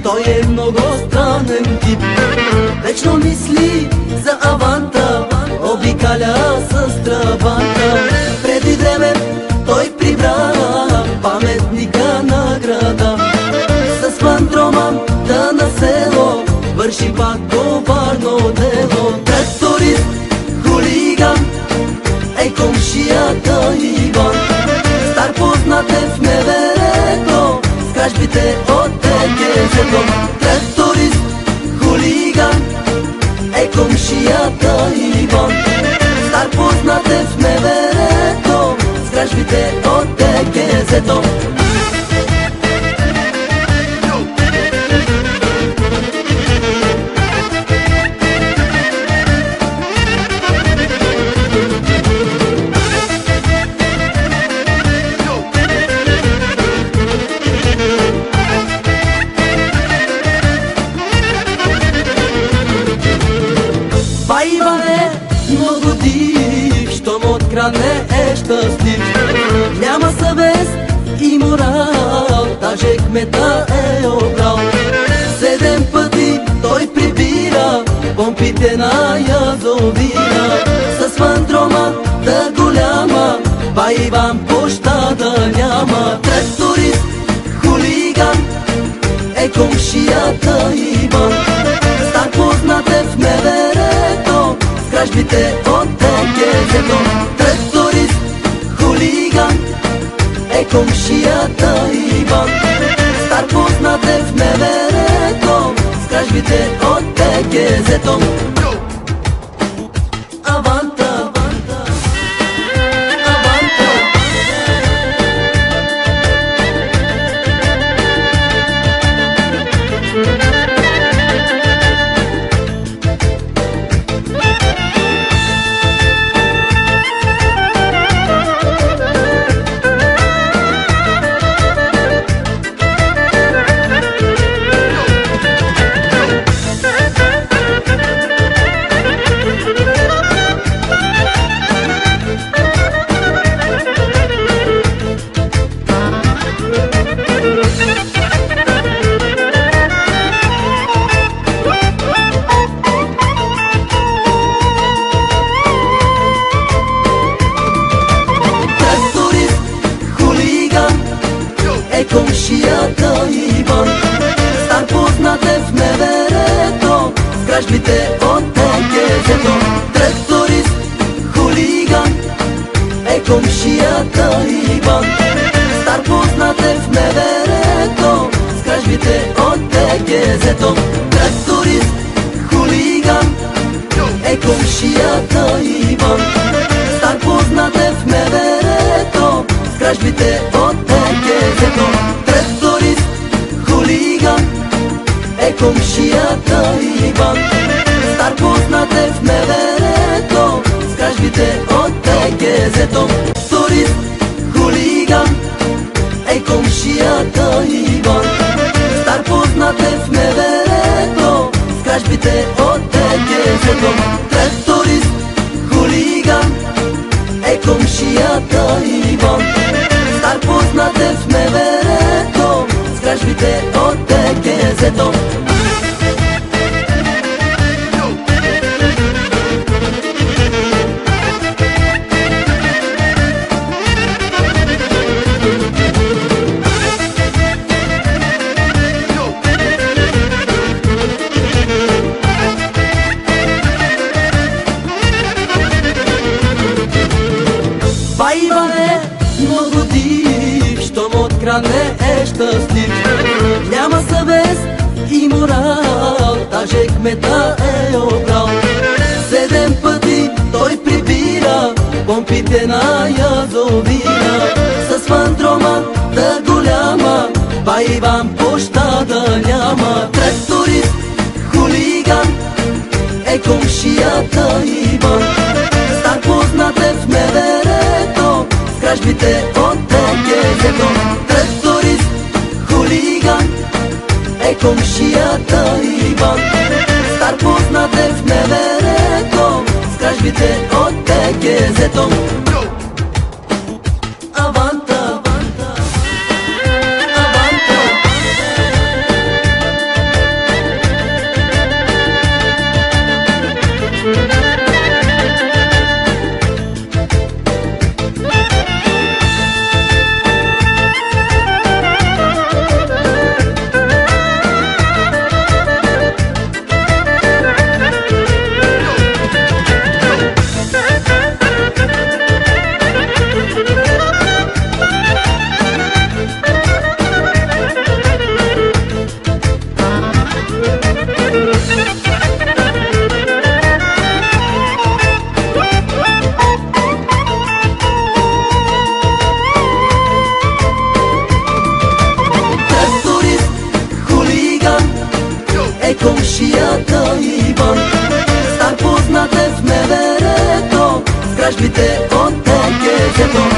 той е много странен тип. Вечно мисли за аванта, обикаля с трабанта. Преди време той прибра паметника на града. С фантомата на село върши пак коварно дело. Тракторист, хулиган е комшията Иван. Стар познат е в МВР-то, с кражбите от ТГЗ-то. Тракторист, хулиган е комшията Иван. Стар познат е в МВР-то, с кражбите от ТГЗ-то. Иване, много див, щом открадне е щастлив. Няма съвест и морал, даже кмета е обрал. 7 пъти той прибира помпите на язовира. С фантрома да голяма, бай Иван пощада няма. Тракторист, хулиган е комшията Иван. Стар познат е в МВР-то, с кражбите от ТГЗ-то. Тракторист, хулиган е комшията Иван. Стар познат е в МВР-то, с кражбите от ТГЗ-то. Аванта, комшията Иван. Стар познат е в МВР-то, с кражбите от ТГЗ-то. Тракторист, хулиган е комшията Иван. Стар познат е в МВР-то, с кражбите от ТГЗ-то. Тракторист, хулиган е комшията Иван. Стар познат е в МВР-то, с кражбите от ТГЗ-то. Тракторист, хулиган е комшията Иван. Стар познат е в МВР-то, с кражбите от ТГЗ-то. Тракторист, хулиган е комшията Иван. Стар познат е в МВР-то, с кражбите от ТГЗ-то. Тракторист, хулиган е комшията Иван. Стар познат е в МВР-то, с кражбите от ТГЗ-то. Иване, много див, щом открадне е щастлив. Няма съвест и морал, даже кмета е обрал. 7 пъти той прибира помпите на язовира. С фантомата голяма, бай Иван пощада няма. Тракторист, хулиган е комшията Иван. Стар познат е в МВР-то, с кражбите от ТГЗ-то. Тракторист, хулиган е комшията Иван. Стар познат е в МВР-то, с кражбите от ТГЗ-то. Аванта, аванта, аванта. Ej komšията Иван, стар познат е в неверето, с кражбите от ЕГЗ-то.